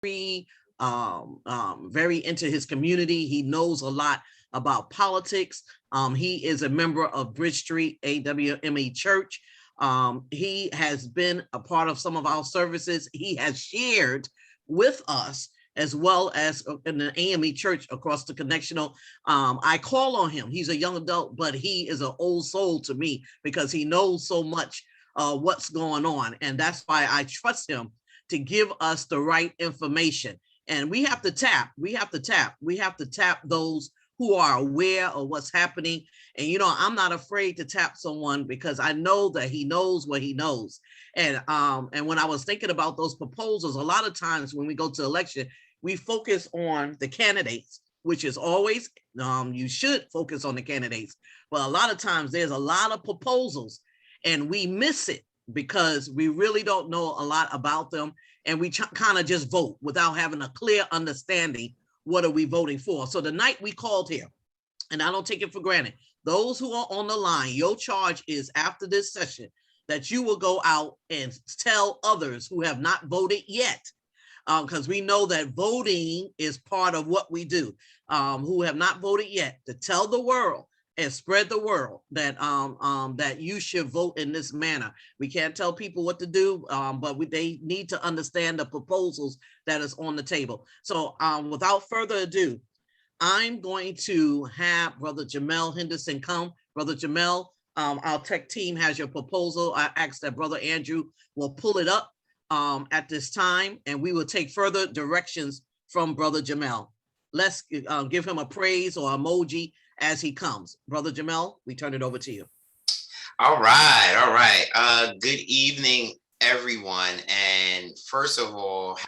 very into his community. He knows a lot about politics. He is a member of Bridge Street AWME Church. He has been a part of some of our services. He has shared with us as well as in the AME church across the connectional. I call on him. He's a young adult, but he is an old soul to me because he knows so much what's going on. And that's why I trust him to give us the right information. And we have to tap, those who are aware of what's happening. And, I'm not afraid to tap someone because I know that he knows what he knows. And when I was thinking about those proposals, a lot of times when we go to election, we focus on the candidates, which is always, you should focus on the candidates. But a lot of times there's a lot of proposals and we miss it because we really don't know a lot about them. And we kind of just vote without having a clear understanding. What are we voting for? So the night we called here, and I don't take it for granted, those who are on the line, your charge is after this session that you will go out and tell others who have not voted yet, because we know that voting is part of what we do, who have not voted yet, to tell the world and spread the word that that you should vote in this manner. We can't tell people what to do, but they need to understand the proposals that is on the table. So without further ado, I'm going to have Brother Jamel Henderson come. Brother Jamel, our tech team has your proposal. I asked that Brother Andrew will pull it up at this time, and we will take further directions from Brother Jamel. Let's give him a praise or emoji as he comes. Brother Jamel, we turn it over to you. All right. Good evening, everyone. And first off,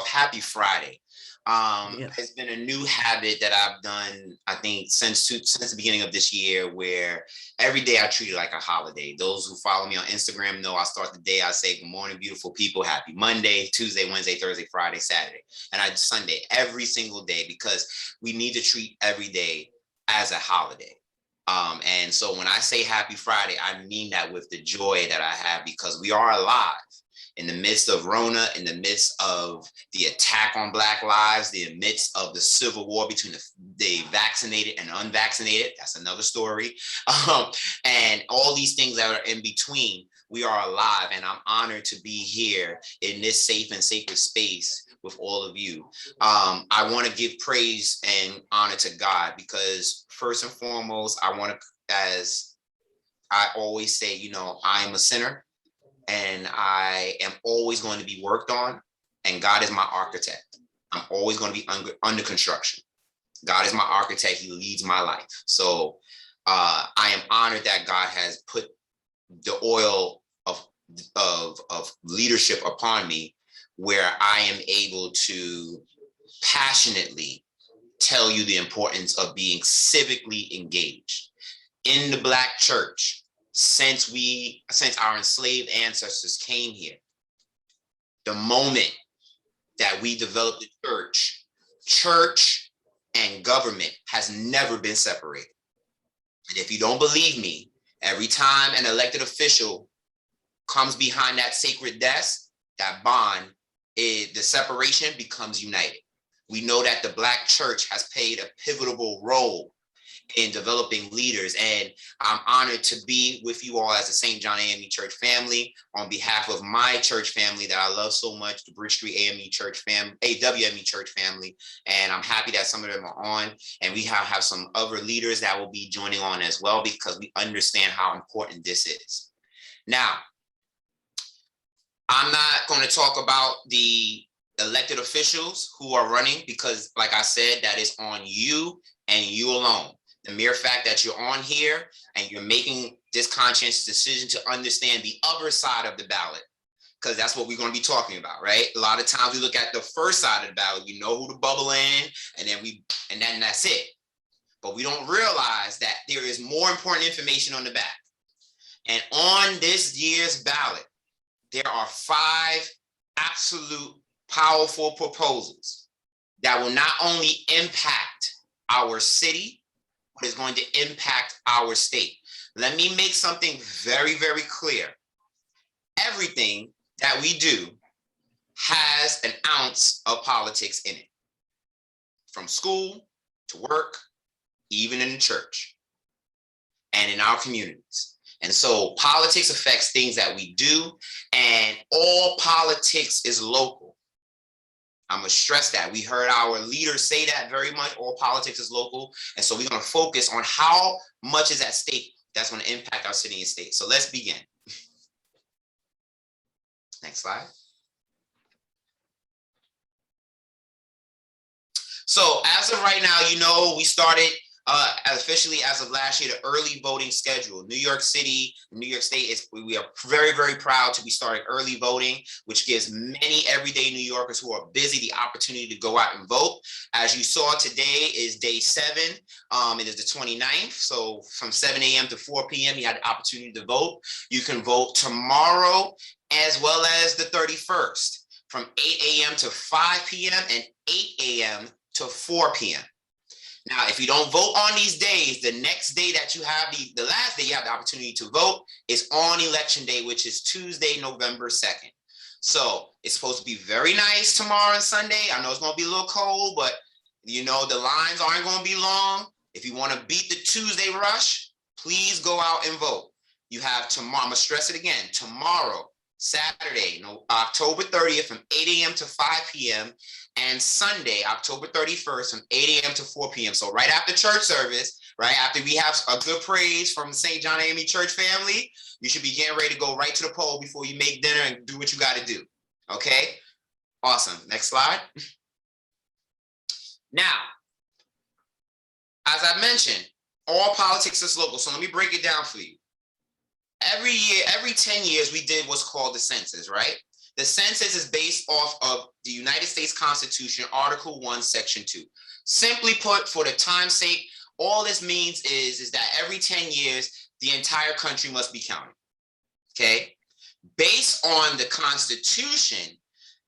happy Friday. Yes. It's been a new habit that I've done, I think, since the beginning of this year, where every day I treat it like a holiday. Those who follow me on Instagram know I start the day, I say, good morning, beautiful people, happy Monday, Tuesday, Wednesday, Thursday, Friday, Saturday, and Sunday, every single day, because we need to treat every day as a holiday. And so when I say happy Friday, I mean that with the joy that I have, because we are alive in the midst of Rona, in the midst of the attack on Black lives, in the midst of the civil war between the vaccinated and unvaccinated. That's another story. And all these things that are in between, we are alive. And I'm honored to be here in this safe and sacred space with all of you. I want to give praise and honor to God, because first and foremost, I want to, as I always say, I am a sinner and I am always going to be worked on, and God is my architect. I'm always going to be under construction. God is my architect. He leads my life. So I am honored that God has put the oil of leadership upon me, where I am able to passionately tell you the importance of being civically engaged in the Black church. Since our enslaved ancestors came here, the moment that we developed the church and government has never been separated. And if you don't believe me, every time an elected official comes behind that sacred desk, that bond, the separation becomes united. We know that the Black church has played a pivotal role in developing leaders, and I'm honored to be with you all as the St. John AME Church family on behalf of my church family that I love so much, the Bridge Street AME Church family, AWME Church family, and I'm happy that some of them are on, and we have some other leaders that will be joining on as well, because we understand how important this is. Now, I'm not going to talk about the elected officials who are running, because like I said, that is on you and you alone. The mere fact that you're on here and you're making this conscientious decision to understand the other side of the ballot, because that's what we're going to be talking about, right? A lot of times we look at the first side of the ballot, we know who to bubble in, and then that's it. But we don't realize that there is more important information on the back. And on this year's ballot, there are 5 absolute powerful proposals that will not only impact our city, but is going to impact our state. Let me make something very, very clear. Everything that we do has an ounce of politics in it, from school to work, even in the church and in our communities. And so politics affects things that we do, and all politics is local. I'm gonna stress that. We heard our leaders say that very much, all politics is local. And so we're gonna focus on how much is at stake that's gonna impact our city and state. So let's begin. Next slide. So as of right now, you know, we started officially as of last year, the early voting schedule. New York City, New York State, we are very, very proud to be starting early voting, which gives many everyday New Yorkers who are busy the opportunity to go out and vote. As you saw, today is day 7. It is the 29th. So from 7 a.m. to 4 p.m., you had the opportunity to vote. You can vote tomorrow as well as the 31st from 8 a.m. to 5 p.m. and 8 a.m. to 4 p.m. Now, if you don't vote on these days, the next day that you have, the last day you have the opportunity to vote is on election day, which is Tuesday, November 2nd. So it's supposed to be very nice tomorrow and Sunday. I know it's going to be a little cold, but you know, the lines aren't going to be long. If you want to beat the Tuesday rush, please go out and vote. You have tomorrow, I'm going to stress it again, tomorrow, Saturday, October 30th from 8 a.m. to 5 p.m. and Sunday, October 31st from 8 a.m. to 4 p.m. So right after church service, right after we have a good praise from the St. John AME Church family, you should be getting ready to go right to the poll before you make dinner and do what you got to do. Okay? Awesome. Next slide. Now, as I mentioned, all politics is local. So let me break it down for you. Every year, every 10 years, we did what's called the census, right? The census is based off of the United States Constitution, Article 1, Section 2. Simply put, for the time's sake, all this means is that every 10 years, the entire country must be counted, okay? Based on the Constitution,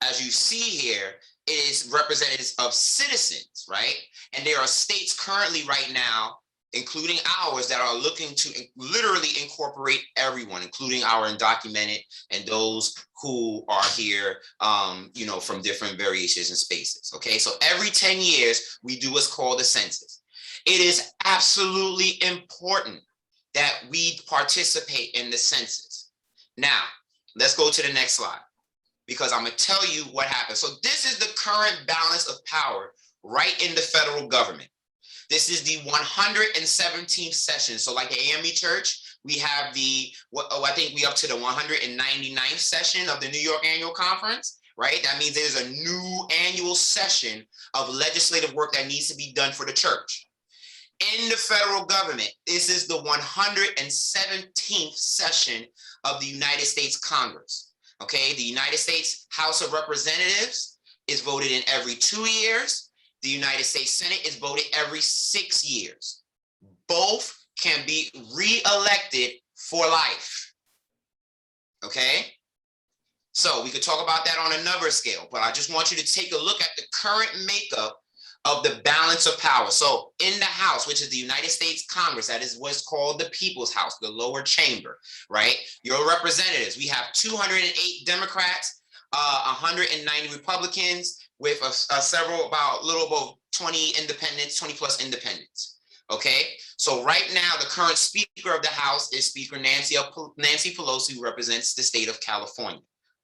as you see here, it is representatives of citizens, right? And there are states currently right now, including ours, that are looking to literally incorporate everyone, including our undocumented and those who are here, you know, from different variations and spaces, okay? So every 10 years, we do what's called a census. It is absolutely important that we participate in the census. Now, let's go to the next slide, because I'm gonna tell you what happened. So this is the current balance of power right in the federal government. This is the 117th session. So like the AME Church, we have I think we up to the 199th session of the New York Annual Conference, right? That means there's a new annual session of legislative work that needs to be done for the church. In the federal government, this is the 117th session of the United States Congress, okay? The United States House of Representatives is voted in every 2 years. The United States Senate is voted every 6 years. Both can be re-elected for life, okay? So we could talk about that on another scale, but I just want you to take a look at the current makeup of the balance of power. So in the House, which is the United States Congress, that is what's called the People's House, the lower chamber, right? Your representatives, we have 208 Democrats, 190 Republicans, with a little about 20 independents, 20 plus independents, okay? So right now, the current Speaker of the House is Speaker Nancy Pelosi, who represents the state of California,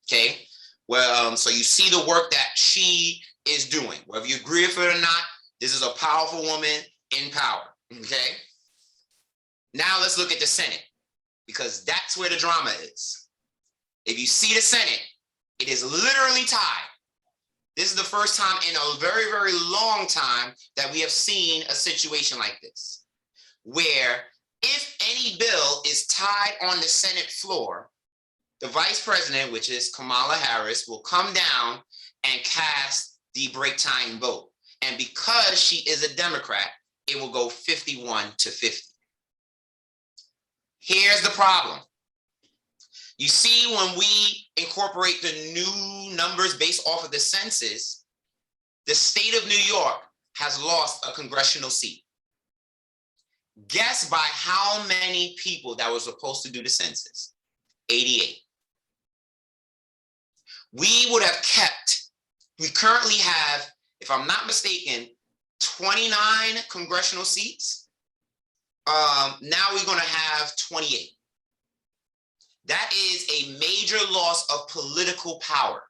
okay? Well, so you see the work that she is doing. Whether you agree with it or not, this is a powerful woman in power, okay? Now let's look at the Senate, because that's where the drama is. If you see the Senate, it is literally tied. This is the first time in a very, very long time that we have seen a situation like this, where if any bill is tied on the Senate floor, the vice president, which is Kamala Harris, will come down and cast the break time vote. And because she is a Democrat, it will go 51 to 50. Here's the problem. You see, when we incorporate the new numbers based off of the census, the state of New York has lost a congressional seat. Guess by how many people that were supposed to do the census? 88. we would have kept, we currently have, if I'm not mistaken, 29 congressional seats. Now we're going to have 28. That is a major loss of political power,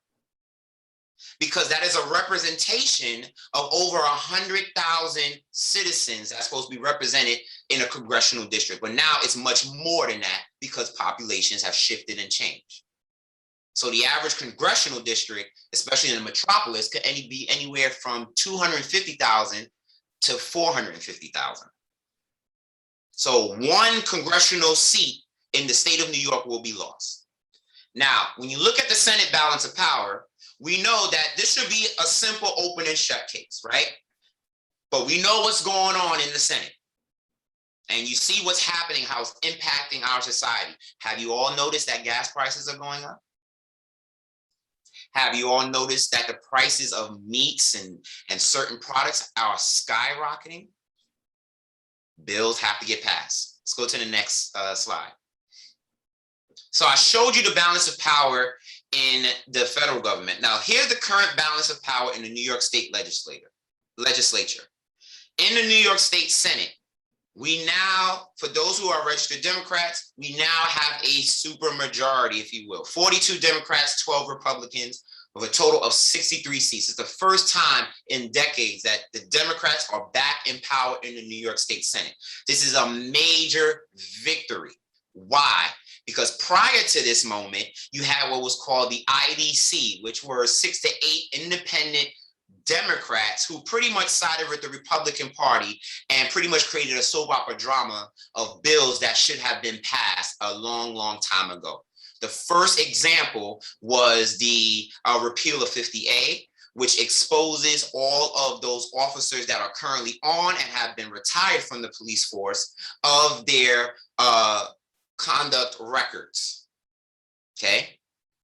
because that is a representation of over 100,000 citizens that's supposed to be represented in a congressional district. But now it's much more than that, because populations have shifted and changed. So the average congressional district, especially in the metropolis, could be anywhere from 250,000 to 450,000. So one congressional seat in the state of New York will be lost. Now, when you look at the Senate balance of power, we know that this should be a simple open and shut case, right? But we know what's going on in the Senate. And you see what's happening, how it's impacting our society. Have you all noticed that gas prices are going up? Have you all noticed that the prices of meats and certain products are skyrocketing? Bills have to get passed. Let's go to the next slide. So I showed you the balance of power in the federal government. Now, here's the current balance of power in the New York State legislature. In the New York State Senate, we now, for those who are registered Democrats, we now have a super majority, if you will. 42 Democrats, 12 Republicans, with a total of 63 seats. It's the first time in decades that the Democrats are back in power in the New York State Senate. This is a major victory. Why? Because prior to this moment, you had what was called the IDC, which were 6 to 8 independent Democrats who pretty much sided with the Republican Party and pretty much created a soap opera drama of bills that should have been passed a long, long time ago. The first example was the repeal of 50A, which exposes all of those officers that are currently on and have been retired from the police force of their conduct records. Okay.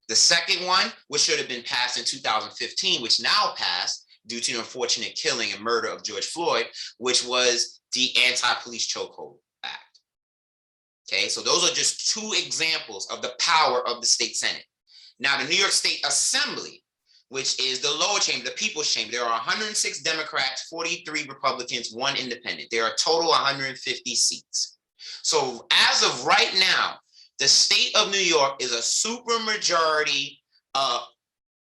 The second one, which should have been passed in 2015, which now passed due to the unfortunate killing and murder of George Floyd, which was the Anti-Police Chokehold Act. Okay, so those are just two examples of the power of the state Senate. Now, the New York State Assembly, which is the lower chamber, the people's chamber, there are 106 Democrats, 43 Republicans, 1 independent. There are a total 150 seats. So as of right now, the state of New York is a supermajority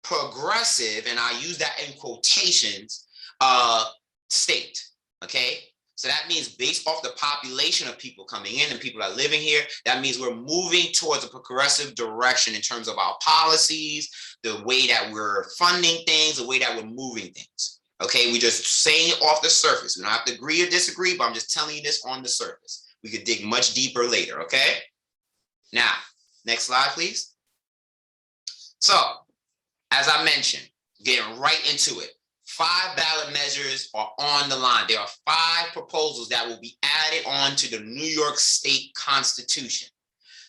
progressive, and I use that in quotations, state, okay? So that means based off the population of people coming in and people that are living here, that means we're moving towards a progressive direction in terms of our policies, the way that we're funding things, the way that we're moving things, okay? We're just saying it off the surface. We don't have to agree or disagree, but I'm just telling you this on the surface. We could dig much deeper later, okay? Now, next slide, please. So, as I mentioned, getting right into it, 5 ballot measures are on the line. There are 5 proposals that will be added on to the New York State Constitution.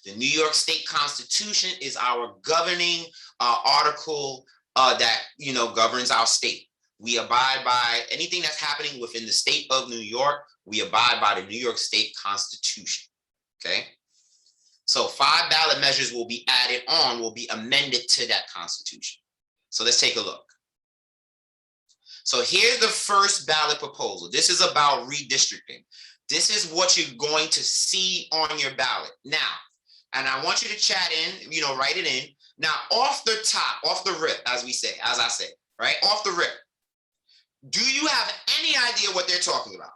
The New York State Constitution is our governing article that governs our state. We abide by anything that's happening within the state of New York. We abide by the New York State Constitution. Okay. So 5 ballot measures will be added on, will be amended to that Constitution. So let's take a look. So here's the first ballot proposal. This is about redistricting. This is what you're going to see on your ballot. Now, and I want you to chat in, write it in. Now, off the top, off the rip, as I say, right? Off the rip. Do you have any idea what they're talking about?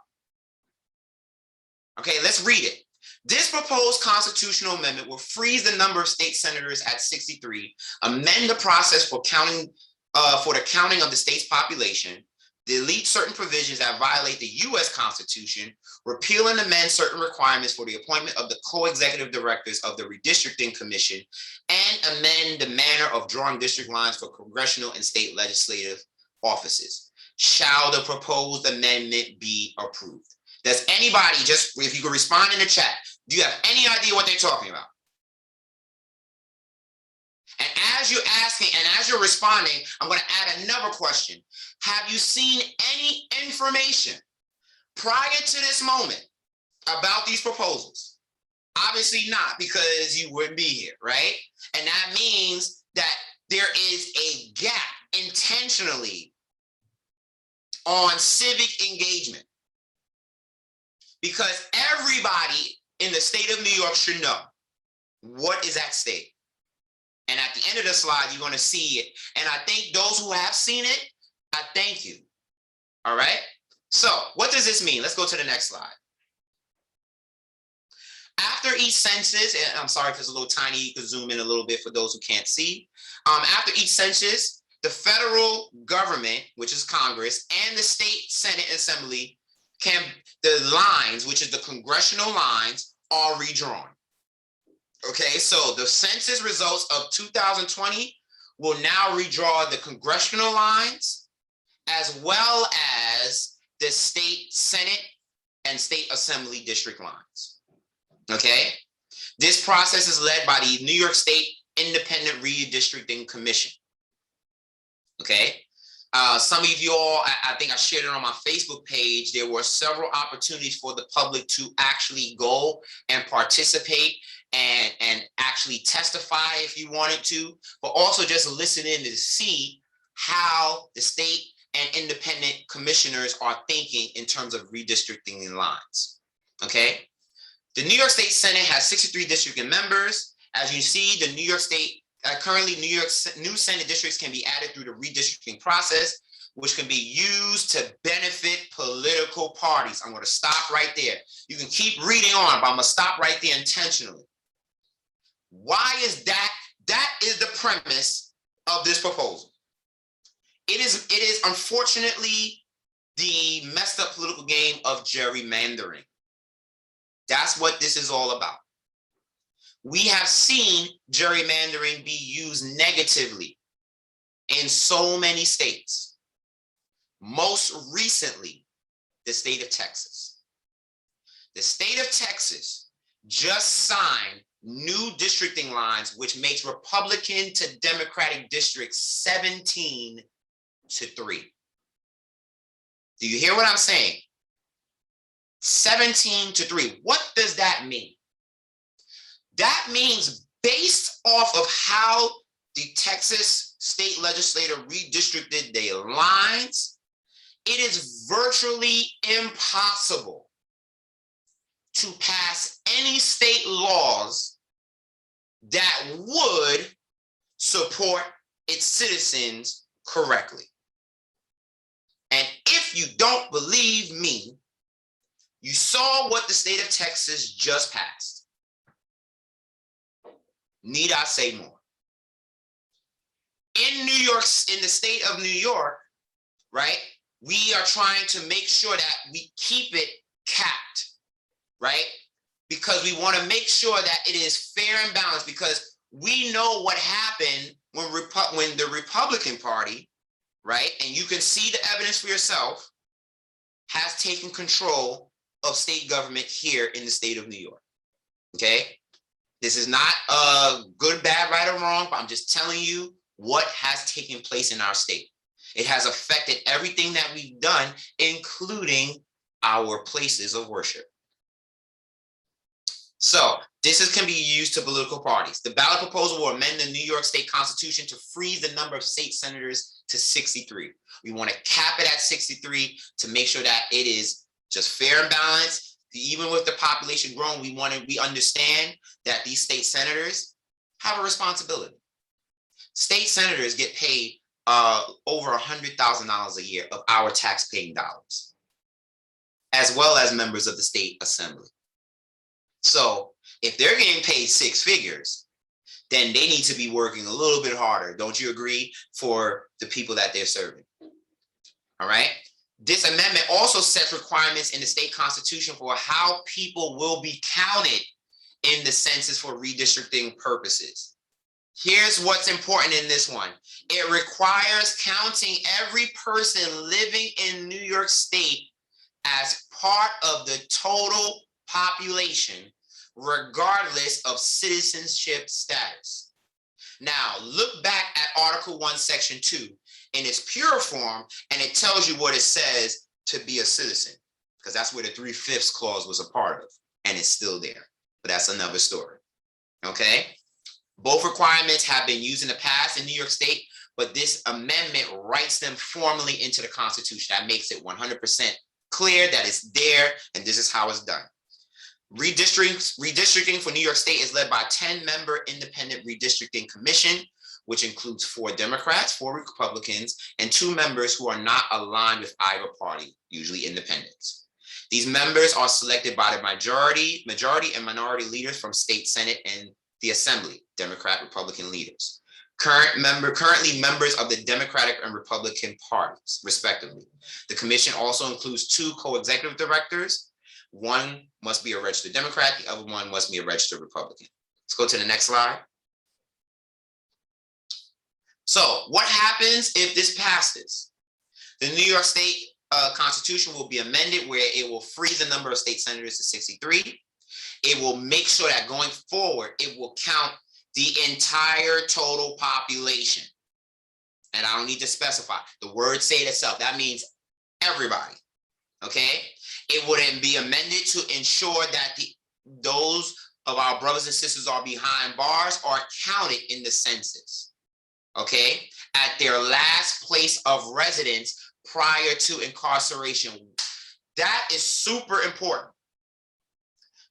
Okay, let's read it. This proposed constitutional amendment will freeze the number of state senators at 63, amend the process for the counting of the state's population, delete certain provisions that violate the U.S. Constitution, repeal and amend certain requirements for the appointment of the co-executive directors of the Redistricting Commission, and amend the manner of drawing district lines for congressional and state legislative offices. Shall the proposed amendment be approved? Does anybody, just if you could respond in the chat, do you have any idea what they're talking about? And as you're asking and as you're responding, I'm going to add another question. Have you seen any information prior to this moment about these proposals? Obviously not, because you wouldn't be here, right? And that means that there is a gap intentionally on civic engagement, because everybody in the state of New York should know what is at stake. And at the end of the slide, you're going to see it. And I think those who have seen it, I thank you. All right. So what does this mean? Let's go to the next slide. After each census, and I'm sorry if it's a little tiny, you can zoom in a little bit for those who can't see. After each census, the federal government, which is Congress, and the state Senate Assembly the lines, which is the congressional lines, are redrawn. Okay, so the census results of 2020 will now redraw the congressional lines as well as the state Senate and state Assembly district lines. Okay, this process is led by the New York State Independent Redistricting Commission. Okay, some of you all, I think I shared it on my Facebook page, there were several opportunities for the public to actually go and participate and actually testify if you wanted to, but also just listen in to see how the state and independent commissioners are thinking in terms of redistricting in lines. Okay, the New York State Senate has 63 districting members. As you see, the New York State currently, New York's new Senate districts can be added through the redistricting process, which can be used to benefit political parties. I'm going to stop right there. You can keep reading on, but I'm going to stop right there intentionally. Why is that? That is the premise of this proposal. It is unfortunately the messed up political game of gerrymandering. That's what this is all about. We have seen gerrymandering be used negatively in so many states. Most recently, the state of Texas. The state of Texas just signed new districting lines, which makes Republican to Democratic districts 17-3. Do you hear what I'm saying? 17-3. What does that mean? That means based off of how the Texas state legislature redistricted their lines, it is virtually impossible to pass any state laws that would support its citizens correctly. And if you don't believe me, you saw what the state of Texas just passed. Need I say more? In New York, in the state of New York, right, we are trying to make sure that we keep it capped, right? Because we want to make sure that it is fair and balanced, because we know what happened when the Republican Party, right, and you can see the evidence for yourself, has taken control of state government here in the state of New York, okay? This is not a good, bad, right, or wrong, but I'm just telling you what has taken place in our state. It has affected everything that we've done, including our places of worship. So this can be used to political parties. The ballot proposal will amend the New York State Constitution to freeze the number of state senators to 63. We want to cap it at 63 to make sure that it is just fair and balanced. Even with the population growing, we understand that these state senators have a responsibility. State senators get paid over $100,000 a year of our tax-paying dollars, as well as members of the state assembly. So if they're getting paid six figures, then they need to be working a little bit harder. Don't you agree? For the people that they're serving. All right. This amendment also sets requirements in the state constitution for how people will be counted in the census for redistricting purposes. Here's what's important in this one. It requires counting every person living in New York State as part of the total population, regardless of citizenship status. Now, look back at Article 1, Section 2 in its pure form, and it tells you what it says to be a citizen, because that's where the 3/5 clause was a part of, and it's still there. But that's another story. Okay? Both requirements have been used in the past in New York State, but this amendment writes them formally into the Constitution. That makes it 100% clear that it's there, and this is how it's done. Redistricting for New York State is led by a 10-member independent redistricting commission, which includes 4 Democrats, 4 Republicans, and 2 members who are not aligned with either party, usually independents. These members are selected by the majority and minority leaders from state Senate and the Assembly, Democrat, Republican leaders. Currently members of the Democratic and Republican parties, respectively. The commission also includes 2 co-executive directors. One must be a registered Democrat, the other one must be a registered Republican. Let's go to the next slide. So what happens if this passes? The New York State Constitution will be amended where it will freeze the number of state senators to 63. It will make sure that going forward, it will count the entire total population. And I don't need to specify. The words say it itself. That means everybody. Okay? It would then be amended to ensure that those of our brothers and sisters are behind bars are counted in the census. Okay? At their last place of residence prior to incarceration. That is super important,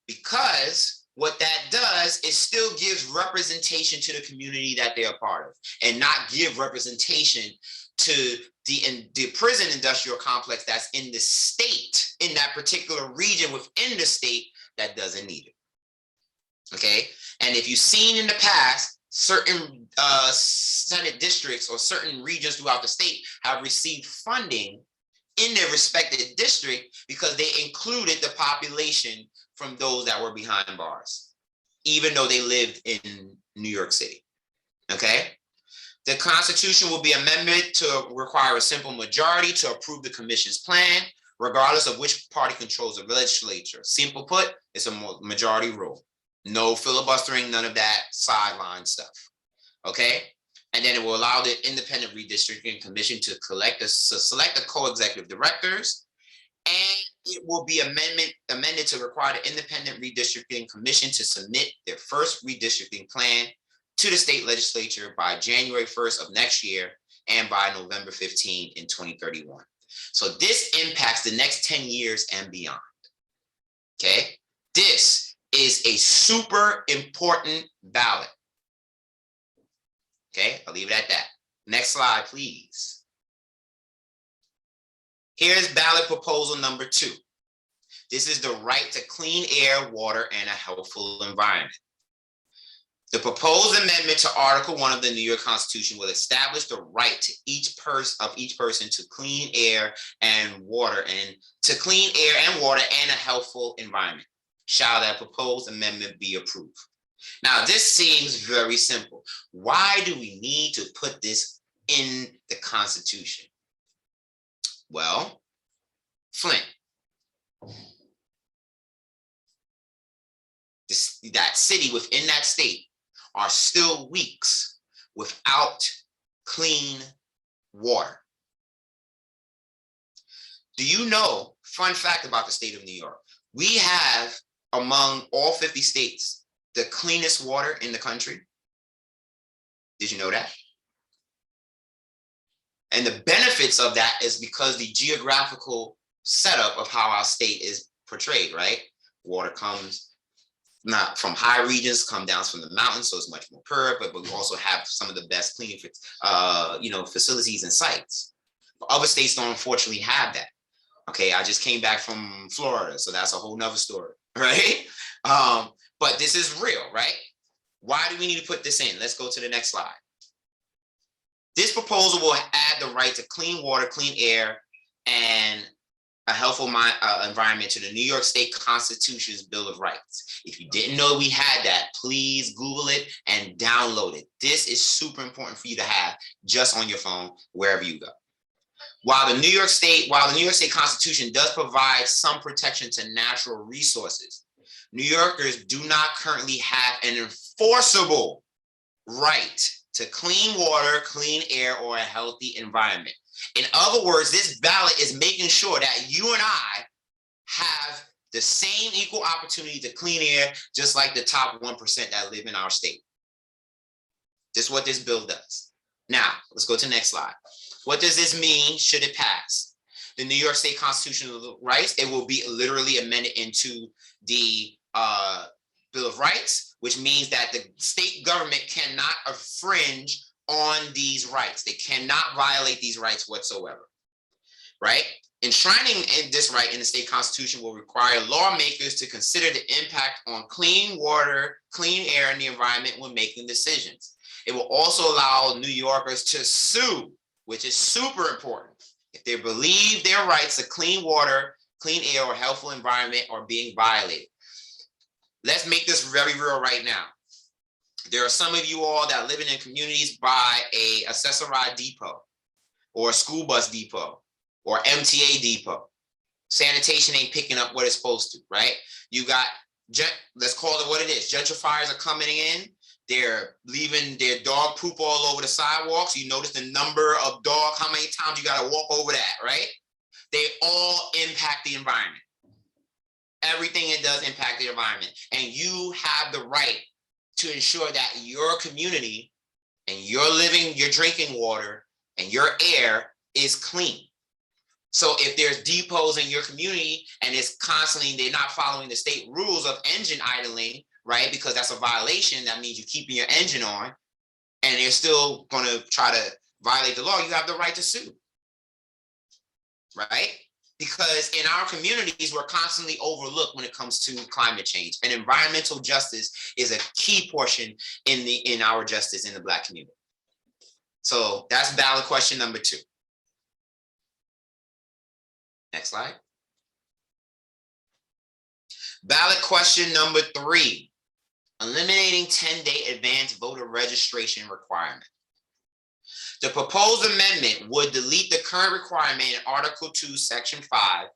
because what that does is still gives representation to the community that they're a part of, and not give representation to the prison industrial complex that's in the state, in that particular region within the state that doesn't need it. Okay, and if you've seen in the past, certain Senate districts or certain regions throughout the state have received funding in their respective district because they included the population from those that were behind bars, even though they lived in New York City. Okay. The Constitution will be amended to require a simple majority to approve the commission's plan, regardless of which party controls the legislature. Simple put, it's a majority rule. No filibustering, none of that sideline stuff. Okay. And then it will allow the independent redistricting commission to select the co-executive directors, and it will be amended to require the independent redistricting commission to submit their first redistricting plan to the state legislature by January 1st of next year and by November 15 in 2031. So this impacts the next 10 years and beyond. Okay, this is a super important ballot. Okay, I'll leave it at that. Next slide, please. Here's ballot proposal number 2. This is the right to clean air, water, and a healthful environment. The proposed amendment to Article 1 of the New York Constitution will establish the right to each person to clean air and water, and a healthful environment. Shall that proposed amendment be approved? Now, this seems very simple. Why do we need to put this in the Constitution? Well, Flint, that city within that state are still weeks without clean water. Do you know, fun fact about the state of New York, we have, among all 50 states, the cleanest water in the country. Did you know that? And the benefits of that is because the geographical setup of how our state is portrayed, right? Water comes not from high regions, come down from the mountains, so it's much more pure, but we also have some of the best cleaning facilities and sites. But other states don't unfortunately have that. Okay, I just came back from Florida, so that's a whole nother story, right? But this is real, right? Why do we need to put this in? Let's go to the next slide. This proposal will add the right to clean water, clean air, and a healthful environment to the New York State Constitution's Bill of Rights. If you didn't know we had that, please Google it and download it. This is super important for you to have just on your phone, wherever you go. While the New York State Constitution does provide some protection to natural resources, New Yorkers do not currently have an enforceable right to clean water, clean air, or a healthy environment. In other words, this ballot is making sure that you and I have the same equal opportunity to clean air, just like the top 1% that live in our state. This is what this bill does. Now, let's go to the next slide. What does this mean should it pass? The New York State Constitutional Rights, it will be literally amended into the Bill of Rights, which means that the state government cannot infringe on these rights. They cannot violate these rights whatsoever, right? Enshrining this right in the state constitution will require lawmakers to consider the impact on clean water, clean air, and the environment when making decisions. It will also allow New Yorkers to sue, which is super important, if they believe their rights to clean water, clean air, or healthful environment are being violated. Let's make this very real right now. There are some of you all that are living in communities by a accessorized depot or a school bus depot or MTA depot. Sanitation ain't picking up what it's supposed to, right? You got, let's call it what it is. Gentrifiers are coming in. They're leaving their dog poop all over the sidewalks. You notice the number of dog, how many times you got to walk over that, right? They all impact the environment. Everything it does impact the environment. And you have the right to ensure that your community and your living, your drinking water and your air is clean. So if there's depots in your community and it's constantly, they're not following the state rules of engine idling, right? Because that's a violation. That means you're keeping your engine on and they're still going to try to violate the law. You have the right to sue, right? Because in our communities, we're constantly overlooked when it comes to climate change, and environmental justice is a key portion in our justice in the Black community. So that's ballot question number 2. Next slide. Ballot question number 3, eliminating 10-day advance voter registration requirement. The proposed amendment would delete the current requirement in Article 2, Section 5,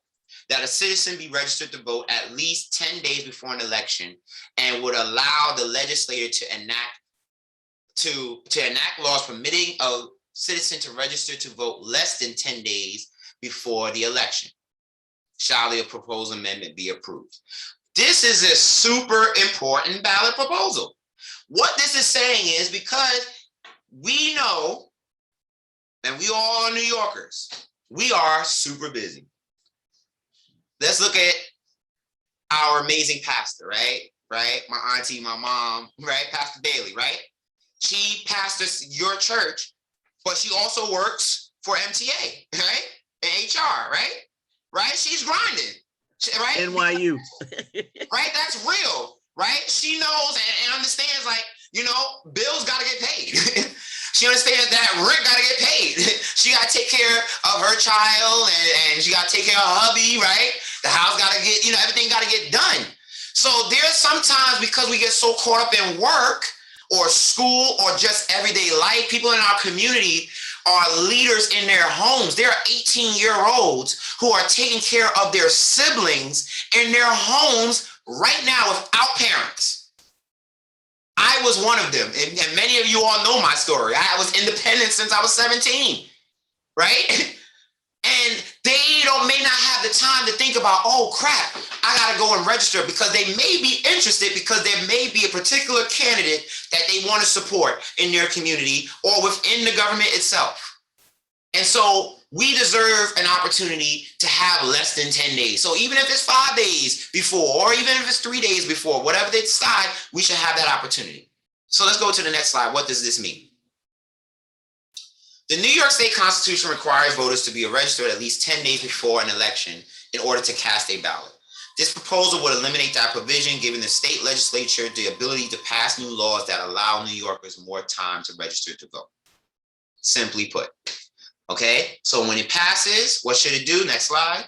that a citizen be registered to vote at least 10 days before an election, and would allow the legislature to enact laws permitting a citizen to register to vote less than 10 days before the election. Shall the proposed amendment be approved? This is a super important ballot proposal. What this is saying is, because we know, and we all are New Yorkers, we are super busy. Let's look at our amazing pastor, right? My auntie, my mom, right? Pastor Bailey, right? She pastors your church, but she also works for MTA, right? And HR, right? She's grinding, right? NYU. Right? That's real, right? She knows and understands, like, you know, bills got to get paid. She understands that rent got to get paid. She got to take care of her child and she got to take care of her hubby, right? The house got to get, everything got to get done. So there's sometimes, because we get so caught up in work or school or just everyday life, people in our community are leaders in their homes. There are 18-year-olds who are taking care of their siblings in their homes right now without parents. I was one of them, and many of you all know my story. I was independent since I was 17, right? And they may not have the time to think about, oh crap, I gotta go and register, because they may be interested because there may be a particular candidate that they want to support in their community or within the government itself. And so we deserve an opportunity to have less than 10 days. So even if it's 5 days before, or even if it's 3 days before, whatever they decide, we should have that opportunity. So let's go to the next slide. What does this mean? The New York State Constitution requires voters to be registered at least 10 days before an election in order to cast a ballot. This proposal would eliminate that provision, giving the state legislature the ability to pass new laws that allow New Yorkers more time to register to vote. Simply put. Okay, so when it passes, what should it do? Next slide.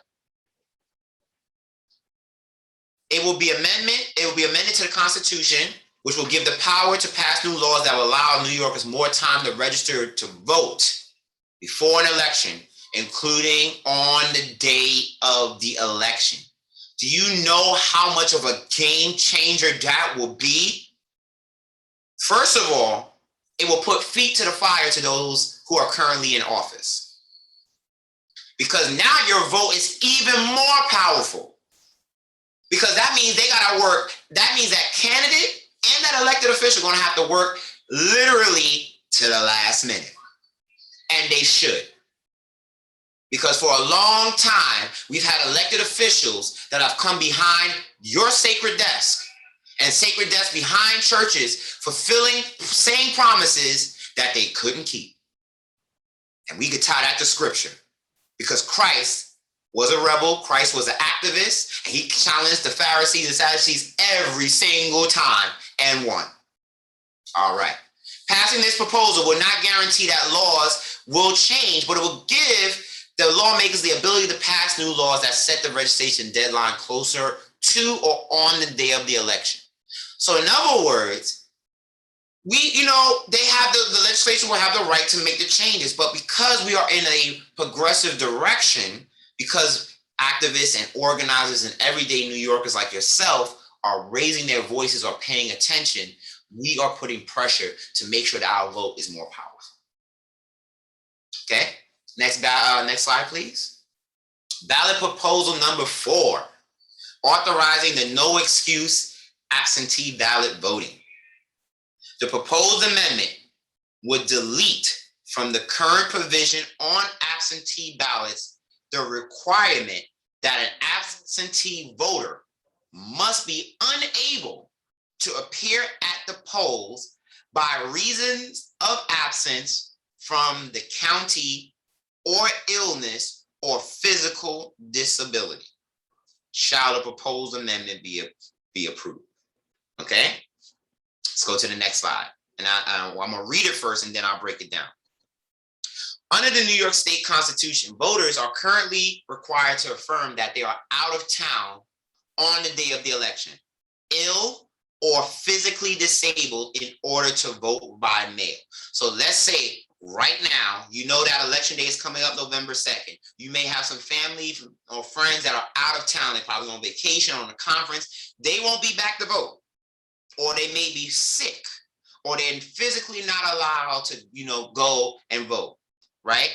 It will be amended to the Constitution, which will give the power to pass new laws that will allow New Yorkers more time to register to vote before an election, including on the day of the election. Do you know how much of a game changer that will be? First of all, it will put feet to the fire to those who are currently in office. Because now your vote is even more powerful. Because that means they gotta work. That means that candidate and that elected official are gonna have to work literally to the last minute. And they should. Because for a long time, we've had elected officials that have come behind your sacred desk and sacred desks behind churches, fulfilling, saying promises that they couldn't keep. And we could tie that to scripture, because Christ was a rebel, Christ was an activist, and he challenged the Pharisees and Sadducees every single time and won. All right. Passing this proposal will not guarantee that laws will change, but it will give the lawmakers the ability to pass new laws that set the registration deadline closer to or on the day of the election. So in other words, they have the legislation will have the right to make the changes, but because we are in a progressive direction, because activists and organizers and everyday New Yorkers like yourself are raising their voices or paying attention, we are putting pressure to make sure that our vote is more powerful. Okay, next slide, please. Ballot proposal number 4, authorizing the no excuse absentee ballot voting. The proposed amendment would delete from the current provision on absentee ballots the requirement that an absentee voter must be unable to appear at the polls by reasons of absence from the county or illness or physical disability. Shall the proposed amendment be approved? Okay, let's go to the next slide. And I'm going to read it first and then I'll break it down. Under the New York State Constitution, voters are currently required to affirm that they are out of town on the day of the election, ill or physically disabled, in order to vote by mail. So let's say right now, you know that election day is coming up November 2nd. You may have some family or friends that are out of town. They're probably on vacation or on a conference. They won't be back to vote. Or they may be sick, or they're physically not allowed to, go and vote, right?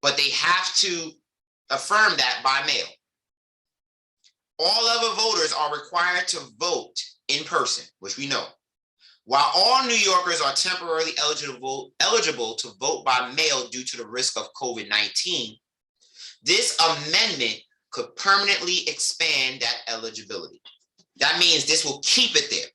But they have to affirm that by mail. All other voters are required to vote in person, which we know. While all New Yorkers are temporarily eligible to vote by mail due to the risk of COVID-19, this amendment could permanently expand that eligibility. That means this will keep it there.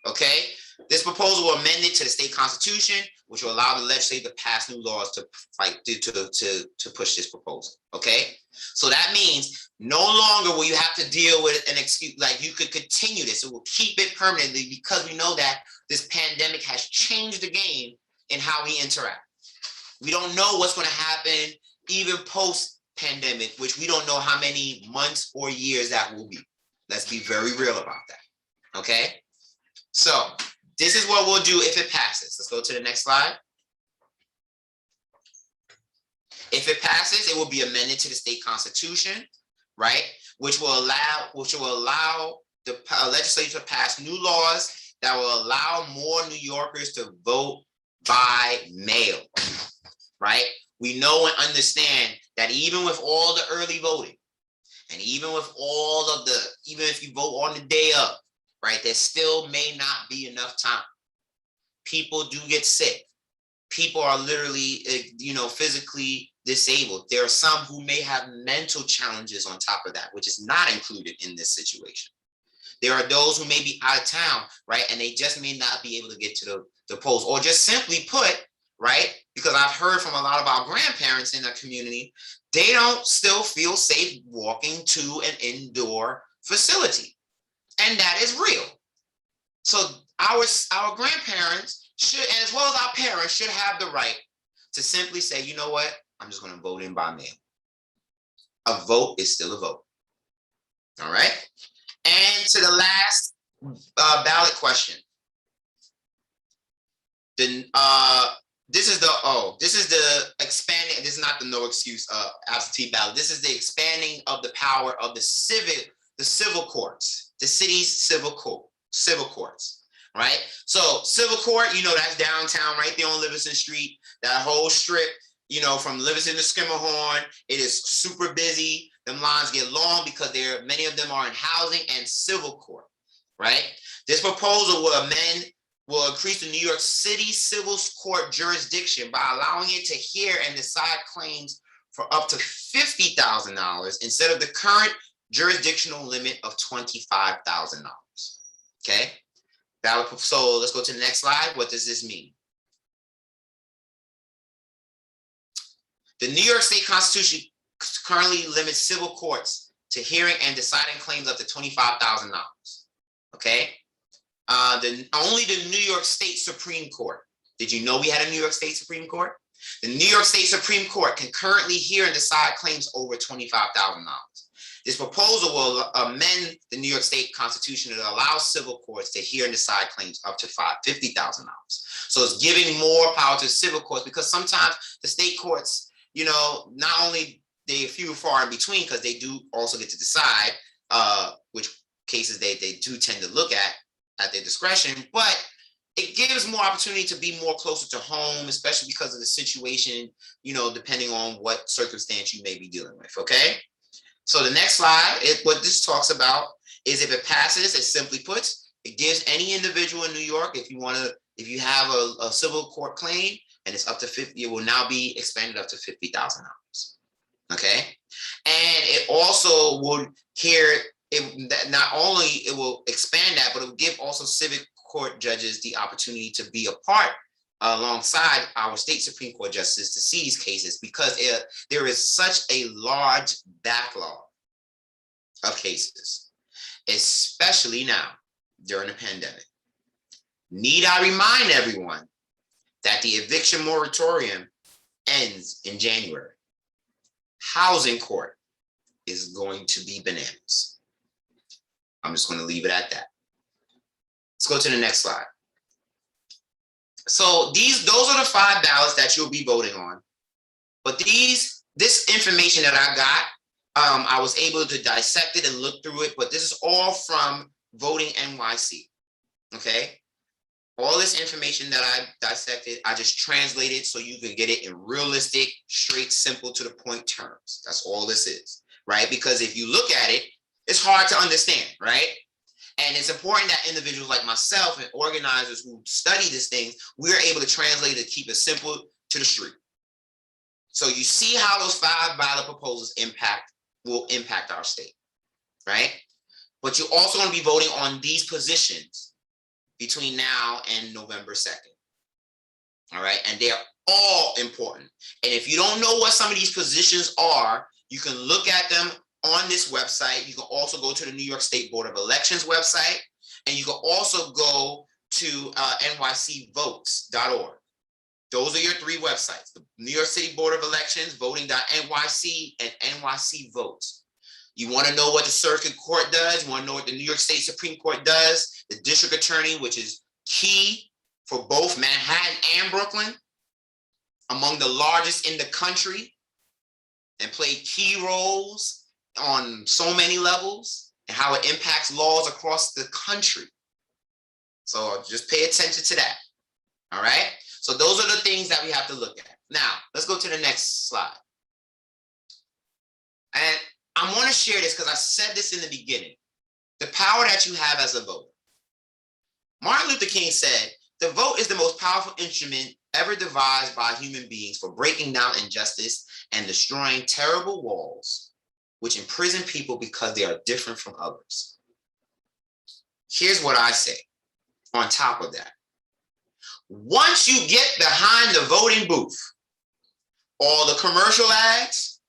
Okay, this proposal will amend it to the state constitution, which will allow the legislature to pass new laws to fight to push this proposal. Okay, so that means no longer will you have to deal with an excuse. Like, you could continue this. It will keep it permanently, because we know that this pandemic has changed the game in how we interact. We don't know what's going to happen even post-pandemic, which we don't know how many months or years that will be. Let's be very real about that. Okay. So this is what we'll do if it passes. Let's go to the next slide. If it passes, it will be amended to the state constitution, right? Which will allow the legislature to pass new laws that will allow more New Yorkers to vote by mail, right? We know and understand that even with all the early voting, and even with even if you vote on the day of, right, there still may not be enough time. People do get sick. People are literally, physically disabled. There are some who may have mental challenges on top of that, which is not included in this situation. There are those who may be out of town, right, and they just may not be able to get to the polls. Or just simply put, right, because I've heard from a lot of our grandparents in the community, they don't still feel safe walking to an indoor facility. And that is real. So our grandparents should, as well as our parents, should have the right to simply say, you know what, I'm just going to vote in by mail. A vote is still a vote. All right. And to the last ballot question. This is the expanding. This is not the no excuse absentee ballot. This is the expanding of the power of the civil courts, the city's civil courts, right? So civil court, that's downtown, right there on Livingston Street. That whole strip, from Livingston to Skimmerhorn, it is super busy. Them lines get long because many of them are in housing and civil court, right? This proposal will amend will increase the New York City civil court jurisdiction by allowing it to hear and decide claims for up to $50,000 instead of the current jurisdictional limit of $25,000. Okay, so let's go to the next slide. What does this mean? The New York State Constitution currently limits civil courts to hearing and deciding claims up to $25,000. Okay, only the New York State Supreme Court. Did you know we had a New York State Supreme Court? The New York State Supreme Court can currently hear and decide claims over $25,000. This proposal will amend the New York State Constitution to allow civil courts to hear and decide claims up to $50,000. So it's giving more power to civil courts, because sometimes the state courts, you know, not only they few far in between, because they do also get to decide which cases they do tend to look at their discretion, but it gives more opportunity to be more closer to home, especially because of the situation, you know, depending on what circumstance you may be dealing with. Okay. So the next slide, what this talks about is, if it passes, it simply puts, it gives any individual in New York, if you have a civil court claim and it's up to 50, it will now be expanded up to $50,000. Okay. And it also would not only it will expand that, but it will give also civic court judges the opportunity to be a part alongside our state Supreme Court justices to see these cases, because there is such a large backlog of cases, especially now during the pandemic. Need I remind everyone that the eviction moratorium ends in January. Housing court is going to be bananas. I'm just going to leave it at that. Let's go to the next slide. So those are the 5 ballots that you'll be voting on. But this information that I got, I was able to dissect it and look through it, but this is all from Voting NYC. Okay. All this information that I dissected, I just translated so you can get it in realistic, straight, simple, to the point terms. That's all this is, right? Because if you look at it, it's hard to understand, right? And it's important that individuals like myself and organizers who study these things, we're able to translate it, keep it simple to the street. So you see how those 5 ballot proposals will impact our state, right? But you're also going to be voting on these positions between now and November 2nd. All right. And they're all important. And if you don't know what some of these positions are, you can look at them on this website. You can also go to the New York State Board of Elections website, and you can also go to nycvotes.org. Those are your 3 websites: the New York City Board of Elections, voting.nyc, and NYC Votes. You want to know what the circuit court does, you want to know what the New York State Supreme Court does, the district attorney, which is key for both Manhattan and Brooklyn, among the largest in the country, and play key roles on so many levels, and how it impacts laws across the country. So just pay attention to that. All right. So those are the things that we have to look at. Now, let's go to the next slide. And I want to share this because I said this in the beginning. The power that you have as a voter. Martin Luther King said, "The vote is the most powerful instrument ever devised by human beings for breaking down injustice and destroying terrible walls which imprison people because they are different from others." Here's what I say on top of that. Once you get behind the voting booth, all the commercial ads,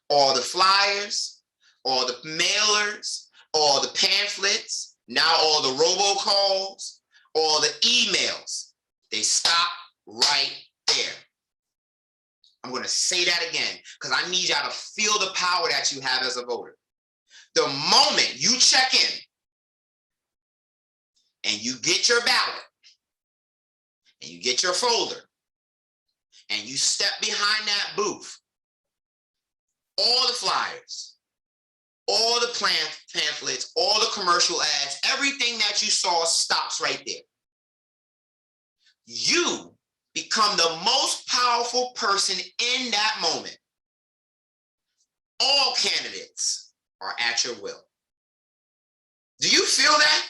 all the flyers, all the mailers, all the pamphlets, now all the robocalls, all the emails, they stop right there. I'm going to say that again because I need y'all to feel the power that you have as a voter. The moment you check in and you get your ballot and you get your folder and you step behind that booth, all the flyers, all the pamphlets, all the commercial ads, everything that you saw stops right there. You become the most powerful person in that moment. All candidates are at your will. Do you feel that?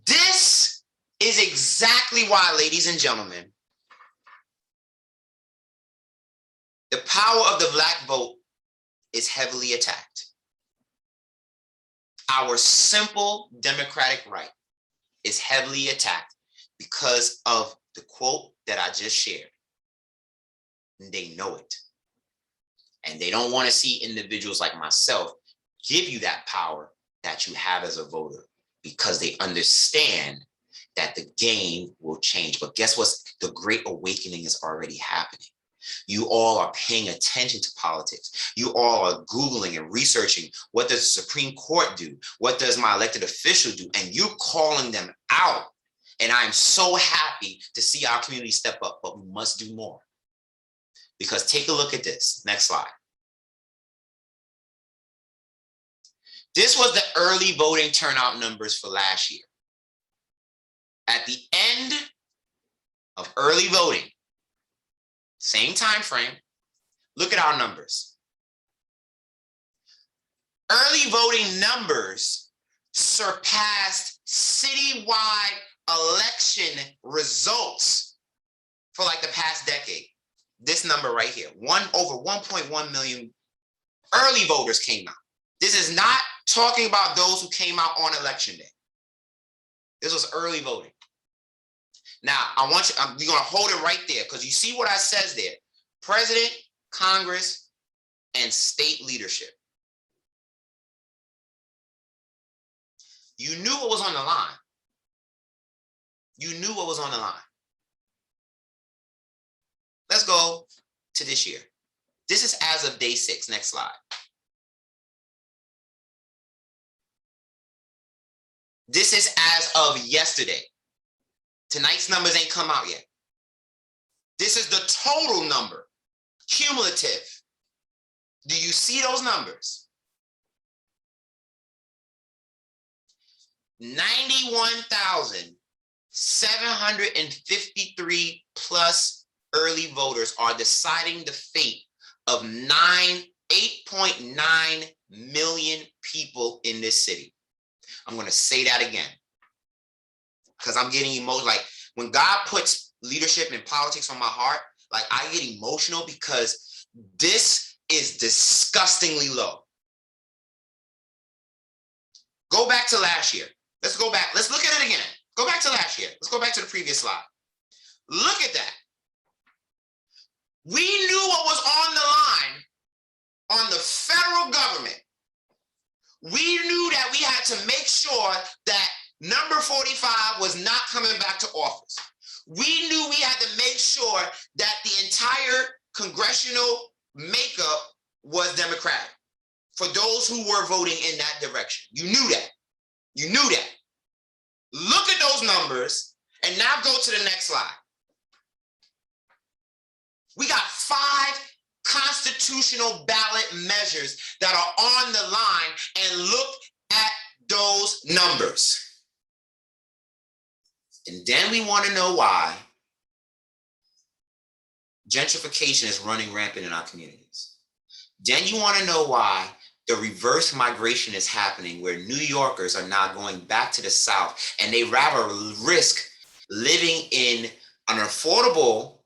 This is exactly why, ladies and gentlemen, the power of the Black vote is heavily attacked. Our simple democratic right is heavily attacked because of the quote that I just shared. They know it. And they don't want to see individuals like myself give you that power that you have as a voter, because they understand that the game will change. But guess what? The Great Awakening is already happening. You all are paying attention to politics. You all are Googling and researching, what does the Supreme Court do? What does my elected official do? And you're calling them out. And I'm so happy to see our community step up, but we must do more. Because take a look at this. Next slide. This was the early voting turnout numbers for last year. At the end of early voting, same time frame, look at our numbers. Early voting numbers surpassed citywide election results for like the past decade. This number right here, over 1.1 million early voters came out. This is not talking about those who came out on election day. This was early voting. Now, I want you, you're gonna hold it right there, because you see what I says there. President, Congress, and state leadership. You knew what was on the line. You knew what was on the line. Let's go to this year. This is as of day 6. Next slide. This is as of yesterday. Tonight's numbers ain't come out yet. This is the total number, cumulative. Do you see those numbers? 91,753 plus early voters are deciding the fate of 8.9 million people in this city. I'm going to say that again, because I'm getting emotional. Like, when God puts leadership and politics on my heart, like, I get emotional, because this is disgustingly low. Go back to last year. Let's go back. Let's look at it again. Go back to last year. Let's go back to the previous slide. Look at that. We knew what was on the line on the federal government. We knew that we had to make sure that number 45 was not coming back to office. We knew we had to make sure that the entire congressional makeup was Democratic for those who were voting in that direction. You knew that. You knew that. Look at those numbers, and now go to the next slide. We got 5 constitutional ballot measures that are on the line, and look at those numbers. And then we want to know why gentrification is running rampant in our communities. Then you want to know why the reverse migration is happening, where New Yorkers are now going back to the South, and they rather risk living in an affordable,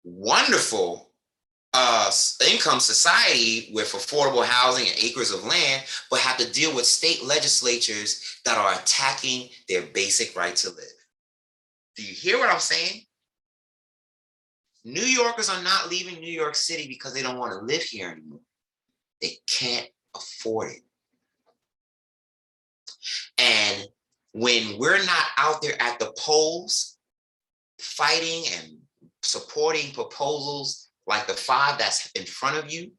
wonderful income society with affordable housing and acres of land, but have to deal with state legislatures that are attacking their basic right to live. Do you hear what I'm saying? New Yorkers are not leaving New York City because they don't want to live here anymore. They can't afford it. And when we're not out there at the polls fighting and supporting proposals like the 5 that's in front of you,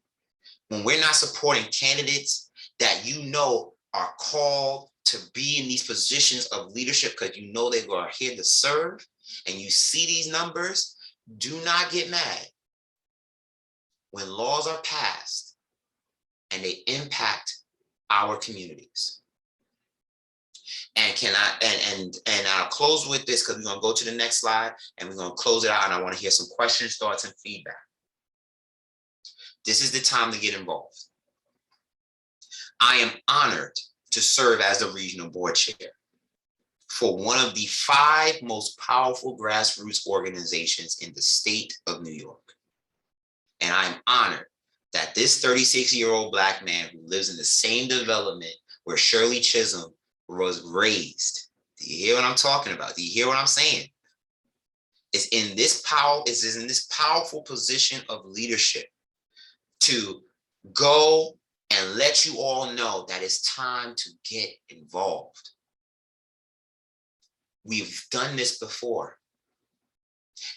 when we're not supporting candidates that you know are called to be in these positions of leadership because you know they are here to serve, and you see these numbers, do not get mad. When laws are passed and they impact our communities. And I'll close with this, because we're going to go to the next slide and we're going to close it out, and I want to hear some questions, thoughts, and feedback. This is the time to get involved. I am honored to serve as the regional board chair for one of the 5 most powerful grassroots organizations in the state of New York. And I'm honored that this 36-year-old Black man who lives in the same development where Shirley Chisholm was raised. Do you hear what I'm talking about? Do you hear what I'm saying? Is in this powerful position of leadership to go and let you all know that it's time to get involved. We've done this before.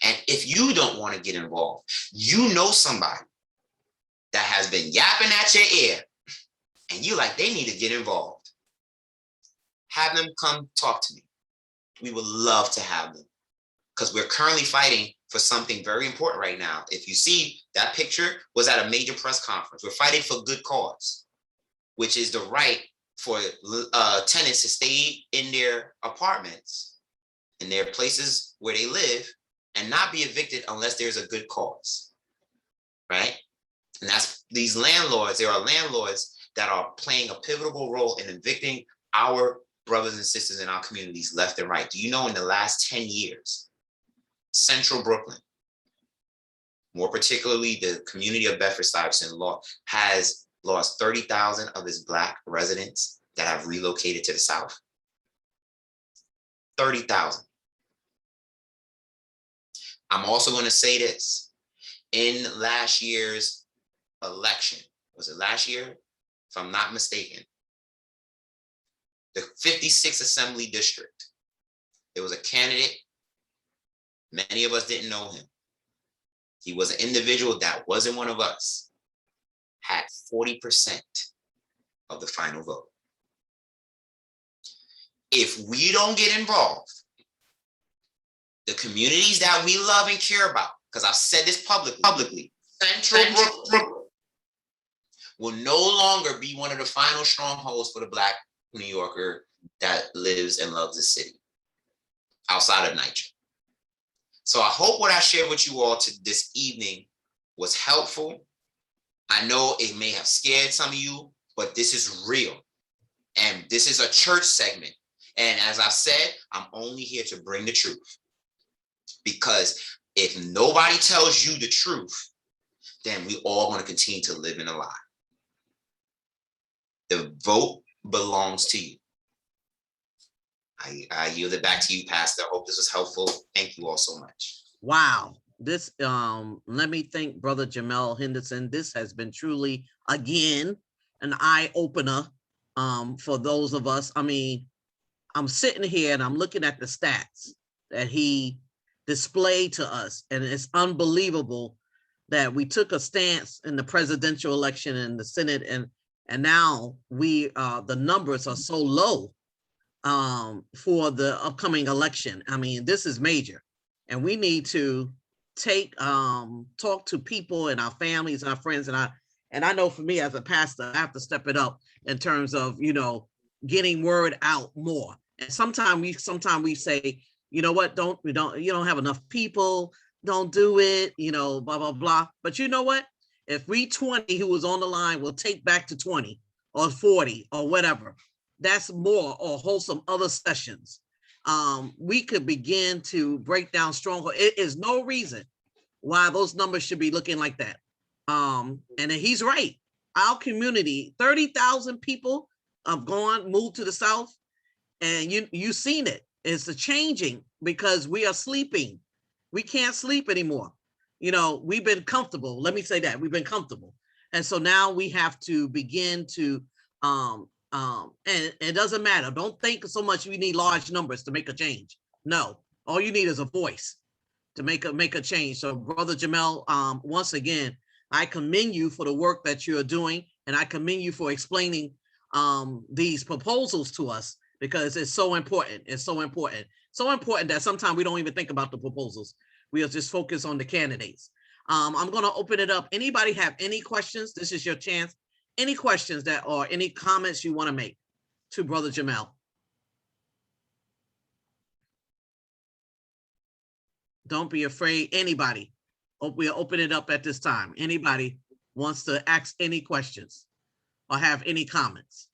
And if you don't want to get involved, you know somebody that has been yapping at your ear and you like, they need to get involved. Have them come talk to me. We would love to have them because we're currently fighting for something very important right now. If you see, that picture was at a major press conference. We're fighting for good cause, which is the right for tenants to stay in their apartments, in their places where they live, and not be evicted unless there's a good cause, right? And that's these landlords. There are landlords that are playing a pivotal role in evicting our brothers and sisters in our communities left and right. Do you know in the last 10 years, Central Brooklyn, more particularly the community of Bedford-Stuyvesant Law, has lost 30,000 of its Black residents that have relocated to the South? 30,000. I'm also going to say this. In last year's election, was it last year? If I'm not mistaken, the 56th Assembly District, there was a candidate, many of us didn't know him. He was an individual that wasn't one of us, had 40% of the final vote. If we don't get involved, the communities that we love and care about, because I've said this publicly, Central Brooklyn will no longer be one of the final strongholds for the Black New Yorker that lives and loves the city outside of NYCHA. So I hope what I shared with you all this evening was helpful. I know it may have scared some of you, but this is real. And this is a church segment. And as I said, I'm only here to bring the truth. Because if nobody tells you the truth, then we all want to continue to live in a lie. The vote belongs to you. I yield it back to you, Pastor. I hope this was helpful. Thank you all so much. Wow. This, let me thank Brother Jamel Henderson. This has been truly, again, an eye-opener for those of us. I mean, I'm sitting here and I'm looking at the stats that he displayed to us, and it's unbelievable that we took a stance in the presidential election and the Senate, and now we the numbers are so low for the upcoming election. I mean, this is major, and we need to talk to people and our families and our friends, and I know for me as a pastor, I have to step it up in terms of, you know, getting word out more. And sometimes we say, you know what, you don't have enough people, don't do it, you know, blah, blah, blah. But you know what? If we 20 who was on the line will take back to 20 or 40 or whatever, that's more, or hold some other sessions. We could begin to break down stronghold. It is no reason why those numbers should be looking like that. And he's right. Our community, 30,000 people have moved to the South, and you've seen it. It's a changing because we are sleeping. We can't sleep anymore. You know, we've been comfortable. Let me say that we've been comfortable. And so now we have to begin to, and it doesn't matter. Don't think so much we need large numbers to make a change. No, all you need is a voice to make a change. So Brother Jamel, once again, I commend you for the work that you're doing, and I commend you for explaining these proposals to us, because it's so important. It's so important. So important that sometimes we don't even think about the proposals. We'll just focus on the candidates. I'm going to open it up. Anybody have any questions? This is your chance. Any questions or any comments you want to make to Brother Jamel? Don't be afraid. Anybody. We'll open it up at this time. Anybody wants to ask any questions or have any comments?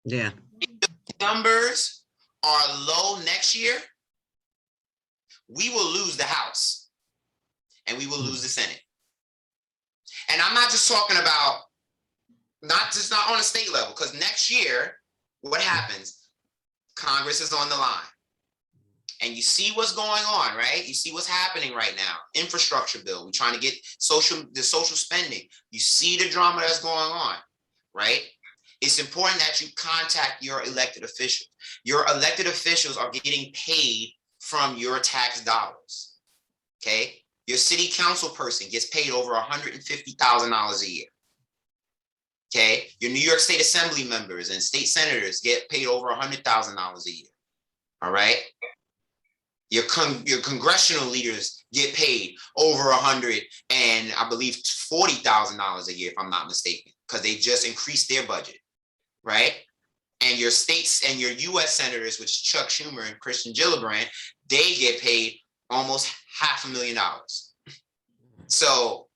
Yeah. numbers are low next year, we will lose the House and we will lose the Senate. And I'm not just talking about, not on a state level, because next year, what happens? Congress is on the line. And you see what's going on, right? You see what's happening right now. Infrastructure bill. We're trying to get the social spending. You see the drama that's going on, right? It's important that you contact your elected officials. Your elected officials are getting paid from your tax dollars, okay? Your city council person gets paid over $150,000 a year, okay? Your New York State Assembly members and state senators get paid over $100,000 a year, all right? Your congressional leaders get paid over $100,000 and I believe $40,000 a year, if I'm not mistaken, because they just increased their budget, right? And your states and your U.S. senators, which is Chuck Schumer and Kirsten Gillibrand, they get paid almost $500,000. So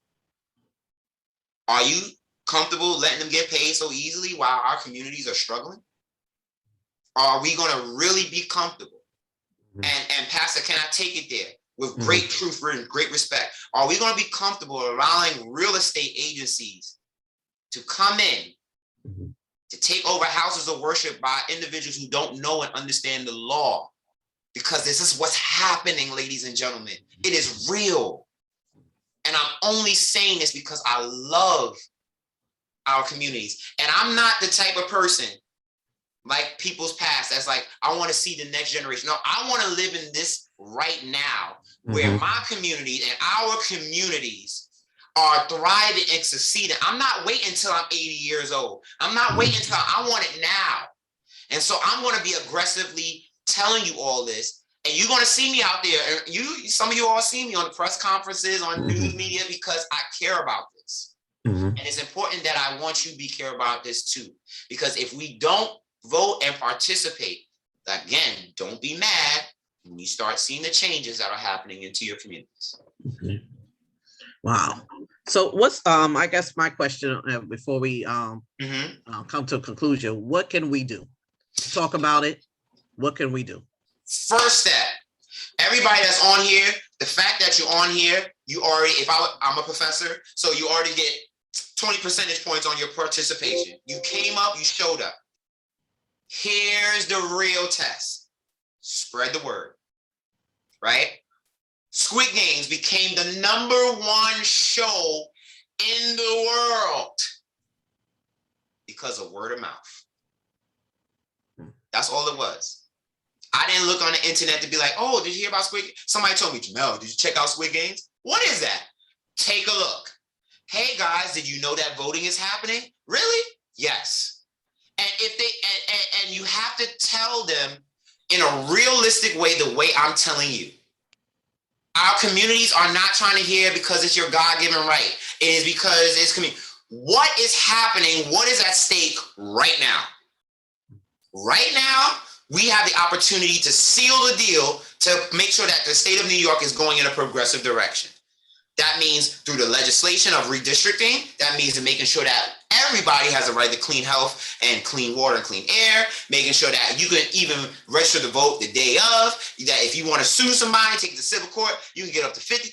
are you comfortable letting them get paid so easily while our communities are struggling? Or are we going to really be comfortable? And Pastor, can I take it there with great truth and great respect? Are we going to be comfortable allowing real estate agencies to come in to take over houses of worship by individuals who don't know and understand the law? Because this is what's happening, ladies and gentlemen. It is real. And I'm only saying this because I love our communities. And I'm not the type of person like people's past that's like, I want to see the next generation. No, I want to live in this right now where my community and our communities are thriving and succeeding. I'm not waiting until I'm 80 years old. I'm not waiting until I want it now. And so I'm going to be aggressively telling you all this. And you're going to see me out there. And some of you all see me on press conferences, on news media, because I care about this. And it's important that I want you to care about this too. Because if we don't vote and participate, again, don't be mad when you start seeing the changes that are happening into your communities. Wow. So what's I guess my question before we come to a conclusion, what can we do? Talk about it. What can we do? First step, everybody that's on here, the fact that you're on here, you already, I'm a professor, so you already get 20 percentage points on your participation. You came up, you showed up. Here's the real test. Spread the word, right? Squid Games became the #1 show in the world because of word of mouth. That's all it was. I didn't look on the internet to be like, oh, did you hear about Squid Games? Somebody told me, Jamel, did you check out Squid Games? What is that? Take a look. Hey guys, did you know that voting is happening? Really? Yes. And if they and you have to tell them in a realistic way, the way I'm telling you. Our communities are not trying to hear because it's your God-given right. It is because it's community. What is happening? What is at stake right now? Right now, we have the opportunity to seal the deal to make sure that the state of New York is going in a progressive direction. That means through the legislation of redistricting. That means making sure that everybody has a right to clean health and clean water and clean air, making sure that you can even register to vote the day of, that if you want to sue somebody, take it to civil court, you can get up to $50,000,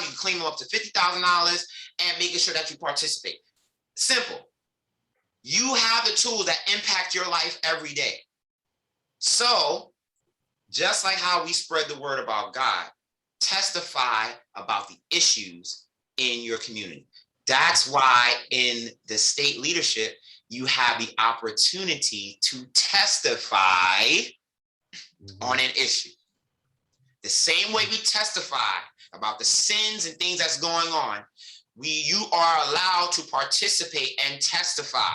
you can claim them up to $50,000, and making sure that you participate. Simple. You have the tools that impact your life every day. So, just like how we spread the word about God, testify about the issues in your community. That's why in the state leadership, you have the opportunity to testify on an issue. The same way we testify about the sins and things that's going on, you are allowed to participate and testify.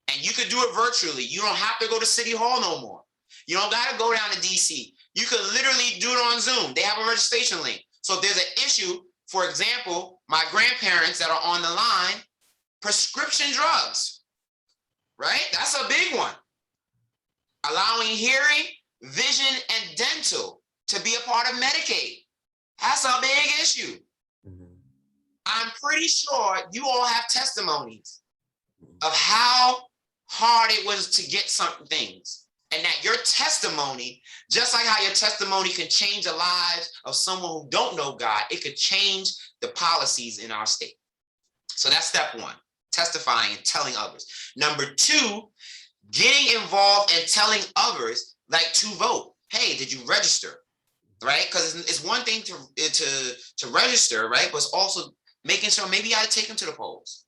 And you could do it virtually. You don't have to go to City Hall no more. You don't got to go down to DC. You could literally do it on Zoom. They have a registration link. So if there's an issue, for example, my grandparents that are on the line, prescription drugs, right? That's a big one. Allowing hearing, vision, and dental to be a part of Medicaid. That's a big issue. I'm pretty sure you all have testimonies of how hard it was to get certain things. And that your testimony, just like how your testimony can change the lives of someone who don't know God, it could change the policies in our state. So that's step one, testifying and telling others. Number two, getting involved and telling others, like, to vote. Hey, did you register? Right? Because it's one thing to register, right? But it's also making sure maybe I take them to the polls.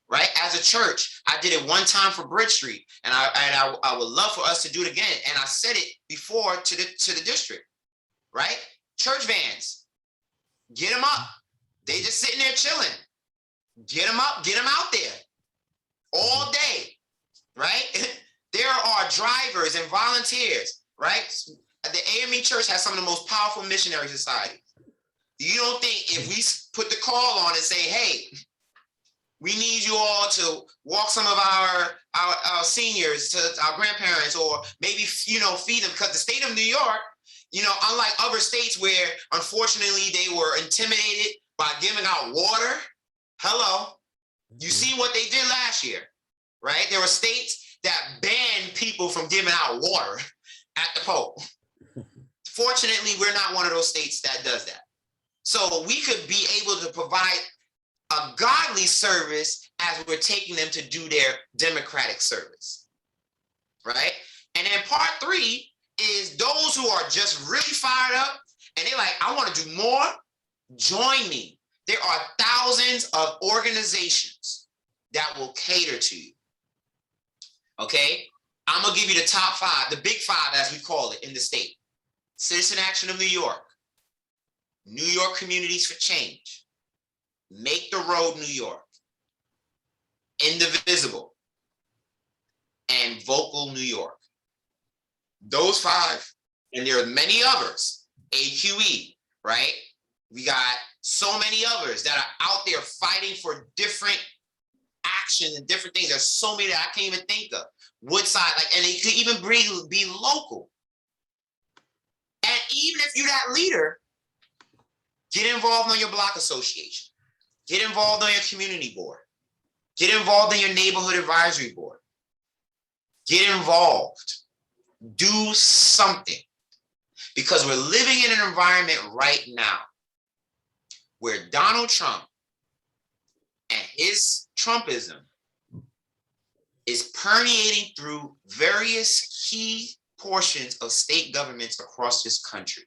Right? As a church, I did it one time for Bridge Street, and I would love for us to do it again. And I said it before to the district, right? Church vans, get them up. They just sitting there chilling. Get them up, get them out there all day, right? There are drivers and volunteers, right? The AME Church has some of the most powerful missionary societies. You don't think if we put the call on and say, hey, we need you all to walk some of our seniors to our grandparents, or maybe, feed them, because the state of New York, unlike other states where unfortunately they were intimidated by giving out water. Hello, you see what they did last year, right? There were states that banned people from giving out water at the poll. Fortunately, we're not one of those states that does that. So we could be able to provide a godly service as we're taking them to do their democratic service, right? And then part three is those who are just really fired up and they're like, I want to do more, join me. There are thousands of organizations that will cater to you, okay? I'm gonna give you the top five, the big five as we call it in the state. Citizen Action of New York, New York Communities for Change, Make the Road New York, Indivisible, and Vocal New York. Those five, and there are many others, AQE, right? We got so many others that are out there fighting for different action and different things. There's so many that I can't even think of. Woodside, and it could even be local. And even if you're that leader, get involved on your block association. Get involved on your community board. Get involved in your neighborhood advisory board. Get involved. Do something. Because we're living in an environment right now where Donald Trump and his Trumpism is permeating through various key portions of state governments across this country.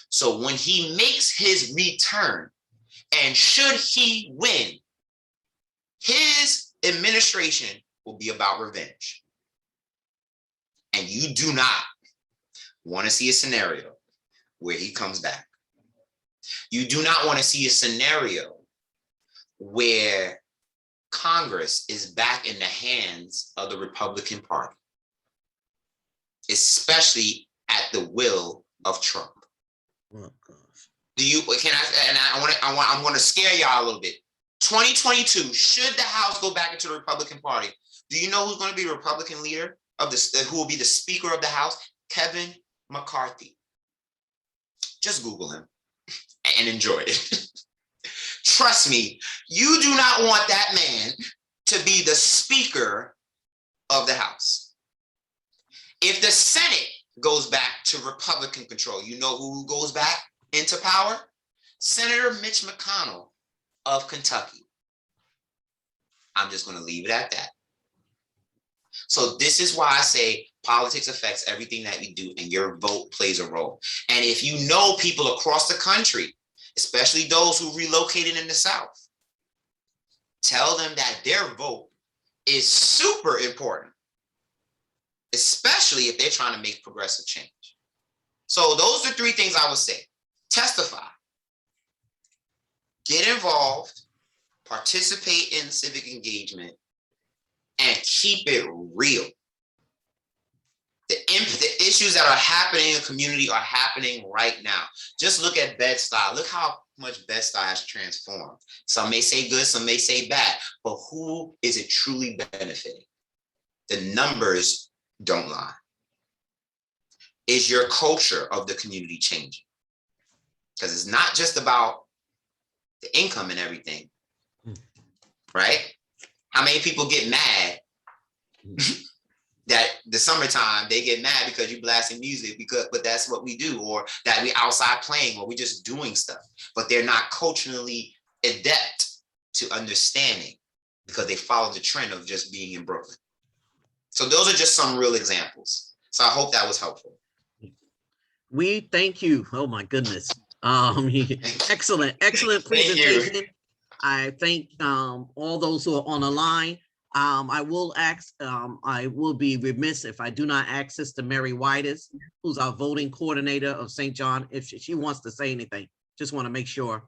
So when he makes his return, and should he win, his administration will be about revenge. And you do not want to see a scenario where he comes back. You do not want to see a scenario where Congress is back in the hands of the Republican Party, especially at the will of Trump. Oh, gosh. I'm going to scare y'all a little bit. 2022, should the House go back into the Republican Party, do you know who's going to be the Republican leader who will be the Speaker of the House? Kevin McCarthy. Just Google him and enjoy it. Trust me, you do not want that man to be the Speaker of the House. If the Senate goes back to Republican control, you know who goes back into power? Senator Mitch McConnell of Kentucky. I'm just going to leave it at that. So this is why I say politics affects everything that we do, and your vote plays a role. And if you know people across the country, especially those who relocated in the South, tell them that their vote is super important, especially if they're trying to make progressive change. So those are three things I would say. Testify, get involved, participate in civic engagement, and keep it real. The issues that are happening in the community are happening right now. Just look at Bed-Stuy. Look how much Bed-Stuy has transformed. Some may say good, some may say bad, but who is it truly benefiting? The numbers don't lie. Is your culture of the community changing? Because it's not just about the income and everything, right? How many people get mad that the summertime they get mad because you blasting music but that's what we do, or that we outside playing, or we just doing stuff, but they're not culturally adept to understanding because they follow the trend of just being in Brooklyn. So those are just some real examples. So I hope that was helpful. We thank you. Oh my goodness. Excellent presentation. I thank all those who are on the line. I will be remiss if I do not ask Sister Mary Whitus, who's our voting coordinator of St. John, if she wants to say anything. Just want to make sure.